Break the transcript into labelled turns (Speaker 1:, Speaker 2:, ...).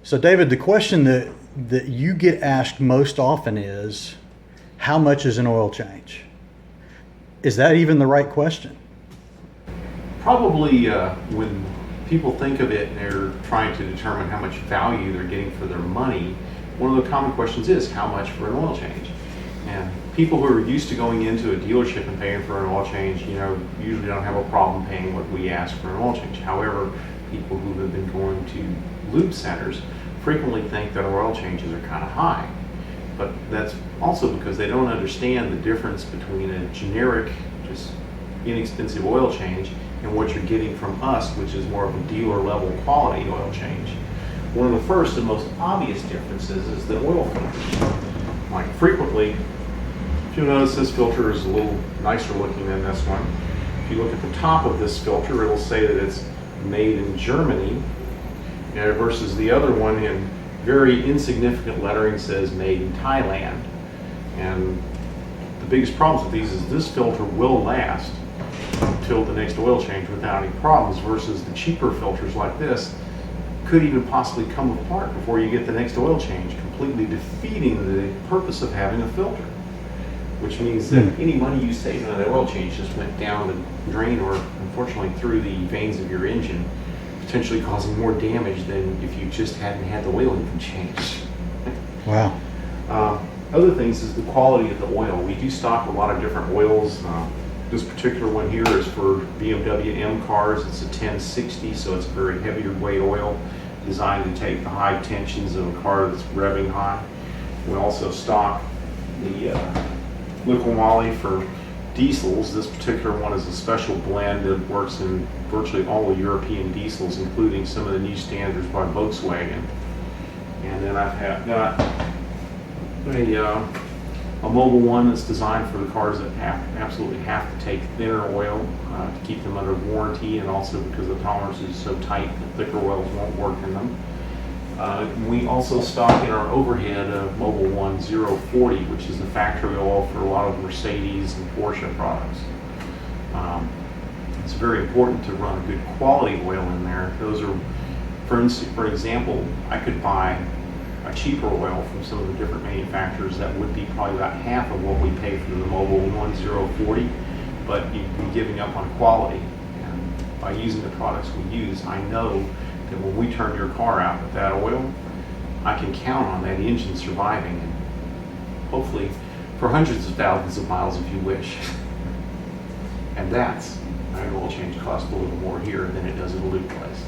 Speaker 1: So David, the question that you get asked most often is, how much is an oil change? Is that even the right question?
Speaker 2: Probably when people think of it and they're trying to determine how much value they're getting for their money, one of the common questions is how much for an oil change? And people who are used to going into a dealership and paying for an oil change, usually don't have a problem paying what we ask for an oil change. However, people who have been going to lube centers frequently think that oil changes are kind of high. But that's also because they don't understand the difference between a generic, just inexpensive oil change and what you're getting from us, which is more of a dealer level quality oil change. One of the first and most obvious differences is the oil filter. Like frequently, if you'll notice, this filter is a little nicer looking than this one. If you look at the top of this filter, it will say that it's made in Germany, versus the other one in very insignificant lettering says made in Thailand. And the biggest problems with these is this filter will last until the next oil change without any problems, versus the cheaper filters like this could even possibly come apart before you get the next oil change, completely defeating the purpose of having a filter. Which means that any money you saved on the oil change just went down the drain, or unfortunately through the veins of your engine, potentially causing more damage than if you just hadn't had the oil even changed.
Speaker 1: Wow.
Speaker 2: Other things is the quality of the oil. We do stock a lot of different oils. This particular one here is for BMW M cars. It's a 1060, so it's a very heavier weight oil designed to take the high tensions of a car that's revving high. We also stock the liquid moly for diesels. This particular one is a special blend that works in virtually all the European diesels, including some of the new standards by Volkswagen. And then I've got a mobile one that's designed for the cars that absolutely have to take thinner oil to keep them under warranty, and also because the tolerance is so tight that thicker oils won't work in them. We also stock in our overhead a Mobile One 040, which is the factory oil for a lot of Mercedes and Porsche products. It's very important to run a good quality oil in there. Those are, for example, I could buy a cheaper oil from some of the different manufacturers that would be probably about half of what we pay for the Mobile One 040, but you'd be giving up on quality. And by using the products we use, I know that when we turn your car out with that oil, I can count on that engine surviving, and hopefully for hundreds of thousands of miles if you wish. And that's why an oil change costs a little more here than it does at a lube place.